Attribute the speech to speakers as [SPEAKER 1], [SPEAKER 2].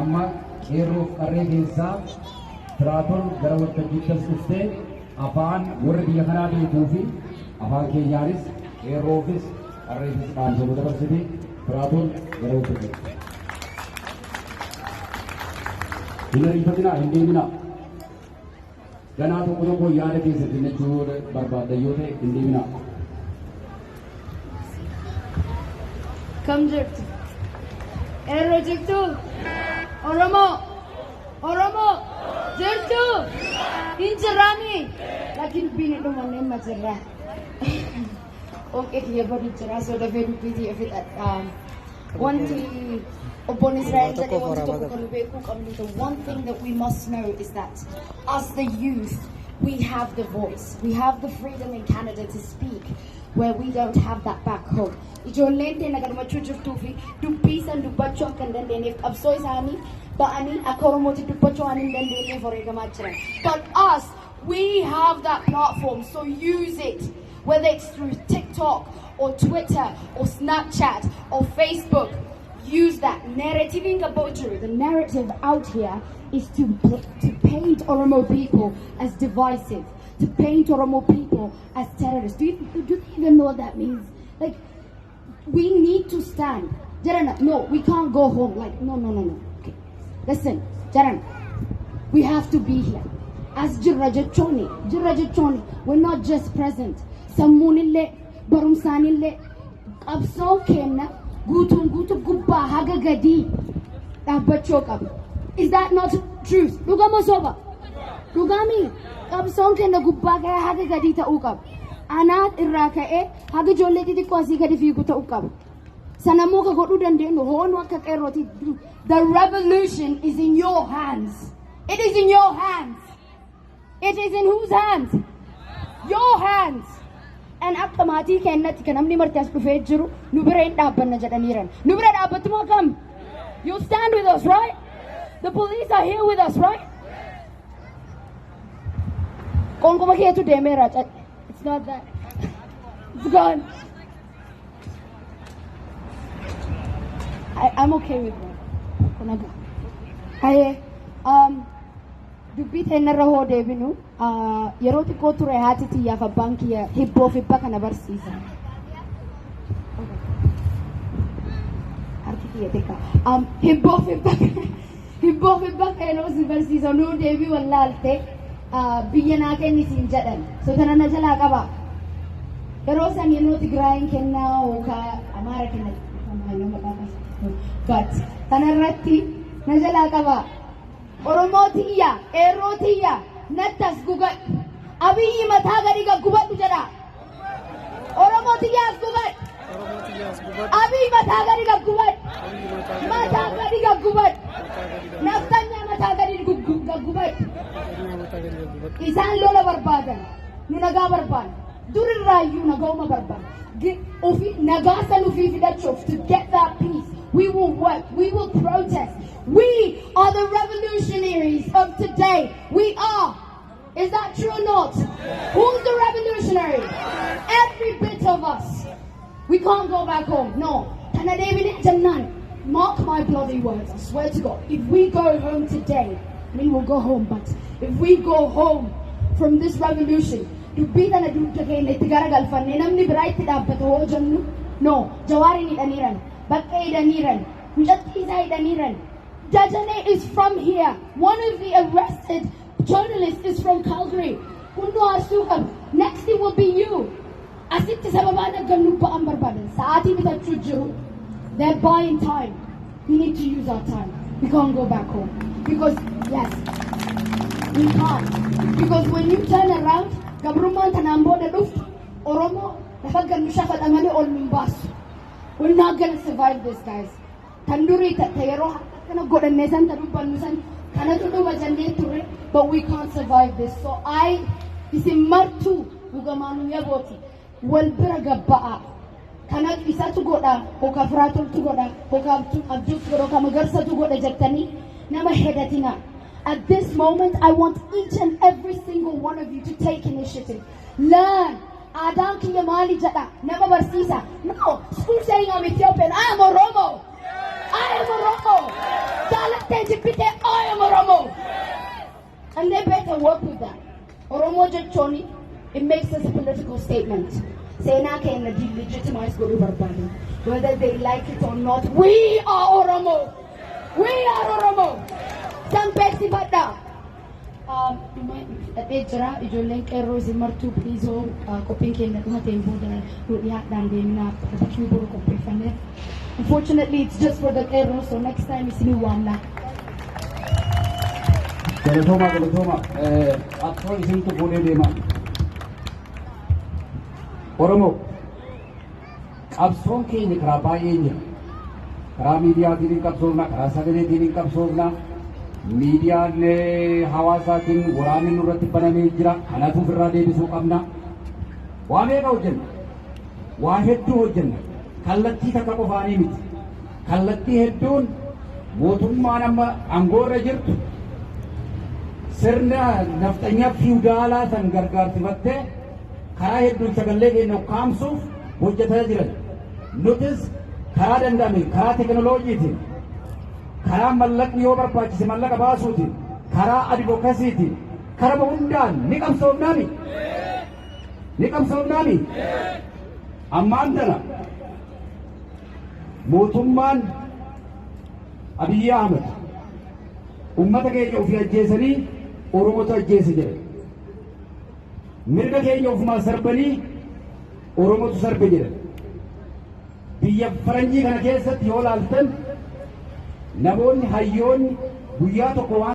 [SPEAKER 1] amma qeerroof qarree keessaa tiraatoon gara waltajjiittas dhuftee afaan warra biyya kanaa beekuu fi afaan keenyaanis qeerroofis qarreefis dhaamsanii dabarsitee tiraatoon gara waltajjiitti. Hin ariifatinaa hin deeminaa. Ganaa tokko yaada keessatti jechuu barbaaddan yoo ta'e hin deeminaa.
[SPEAKER 2] Kam jirtu? Qeerroo jirtu? Oromoo jirtu? Hin jirraami? Laakiin dubbiin dhumanne amma jirra. Onkee kiyya badu jira soo dafee dubbii kiyya fixadha. Wanti Obon Israel jedhee wanti tokko kan beekuu qabnu, the one thing that we must know is that as the youth, we have the voice. We have the freedom in Canada to speak where we don't have that back home. Ijoolleen teenya gammachuu jirtuu fi dubbii san dubbachuu akka hin dandeenyeef qabsoo isaanii ba'anii akka Oromootti dubbachuu waan hin dandeenyeef wareegamaa jiran. But us, we have that platform, so use it. Whether it's through TikTok or Twitter or Snapchat or Facebook, use that narrative in Gabotu. The narrative out here is to paint Oromo people as divisive, to paint Oromo people as terrorists. Do you even know what that means? Like, we need to stand. Jarana, no, we can't go home. Like, no. Okay. Listen, Jarana, we have to be here. As Jirrajachoni, we're not just present. Sammunille, Barumsanille, Abso Kenna, Gutu Gubba, Hagagadi, Abachokab. Is that not truth? Lugamosoba. Lugami, Abson Kenna Gubba, Hagagadita Ukab. Anat Iraka, Hagajoleti Kwasiga Figuta Ukab. Sanamuka Godudandino, Honwaka Eroti. The revolution is in your hands. It is in your hands. It is in whose hands? Your hands. And Akamati cannot Kanamni Martas Pufeju, Nubere Dabana Jadaniran. Nubere Abatuma come. You stand with us, right? The police are here with us, right? Kongoma here today, Merat. It's not that. It's gone. I'm okay with that. Hi, dubbii teenya irra hoo deebinu yeroo xiqqoo ture haati xiyyaaf abbaan kiyya hibboo fi bakka na barsiisan. Harki kiyya xiqqaa. Hibboo fi bakka yeroo si barsiisan nuu deebii wallaalte biyya naa kennisiin jedhan. So tana na jalaa qaba. Yeroo san yeroo Tigraayin kennaa yookaan Amaara kenna. But tanarratti na jalaa qaba. Oromootiya, Eerootiya, Nattas Gugat, Abiy mataa gadi gaggubadhu jedha. Oromootiyaas gubad. Abiy mataa gadi gaggubad. Mataa gadi gaggubad. Naftanyaa mataa gadi gaggubad. Isaan lola barbaadan, nu nagaa barbaadan. Durirraayyuu nagauma barbaadan. Nagaa san ofii fidachuuf to get that peace. We will work. We will protest. We are the revolutionaries of today. We are. Is that true or not? Who's the revolutionary? Every bit of us. We can't go back home. No. Mark my bloody words. I swear to God. If we go home today, we will go home. But if we go home from this revolution, no. Jawari ni daniran. Bakkay daniran. Mujatizay daniran. Jajane is from here. One of the arrested journalists is from Calgary. Kundu Arsukam. Next it will be you. Asitti sababana ganupa ambarbadan. Saati bitachuju. They're buying time. We need to use our time. We can't go back home. Because, yes, we can't. Because when you turn around, Gabruman Tanambo the Luft, Oromo, we're not going to survive this, guys. Tanduri Tayero, but we can't survive this. So Isimartu Ugamanu Yaboti, Welberagaba, Kanak Isa to Goda, Hokafratul to Goda, Hokam to Abduk Kamagarsa to Goda Jatani, Nama Hedatina. At this moment, I want each and every single one of you to take initiative. Learn. Adam Kiyamali Jada, never Barsisa. No, school saying I'm Ethiopian. I am Oromo. I am Oromo. Jalatte jibbite I am Oromo. And they better work with that. Oromo Jachoni, it makes us a political statement. Sena can delegitimize Guru Barbadi. Whether they like it or not, we are Oromo. We are Oromo. Some Pepsi Bata. Jira ijoolleen qeerroo isin martuu pliizoo qophiin keenya dhumateen booda nu dhiyaadhaan deemnaa barbaachisu boru qopheeffanne. Unfortunately, it's just for the qeerroo, so next time isinii waamna.
[SPEAKER 1] Galatooma akkoo isintu fuudhee deema. Oromoo qabsoon keenya karaa baay'ee jira. Karaa miidiyaatiin hin qabsoofna, karaa sagaleetiin hin qabsoofna. Miidiyaan hawaasaatiin waraanni nurratti banamee jira. Kanaaf ofirraa deebisuu qabna. Waa meeqa hojjenna? Waa hedduu hojjenna. Kallattii takka qofaanii miti. Kallattii hedduun mootummaan amma aangoorra jirtu sirna nafxanyaa fiwudaalaa san gargaarsifattee karaa hedduun sagallee keenya ukkaamsuuf hojjetaa jiran. Nutis karaa danda'ame karaa teekinooloojiitiin karaa mallaqni yoo barbaachise mallaqa baasuutiin karaa advookasiitiin karaa hundaan ni qabsoofnaami. Ammaan tana mootummaan Abiyyi Ahmed ummata keenya ofii ajjeesanii Oromotu ajjeese jedhe. Mirga keenya ofumaa sarbanii Oromotu sarbe jedhe. Biyya faranjii kana keessatti yoo laaltan namoonni hayyoonni guyyaa tokko waan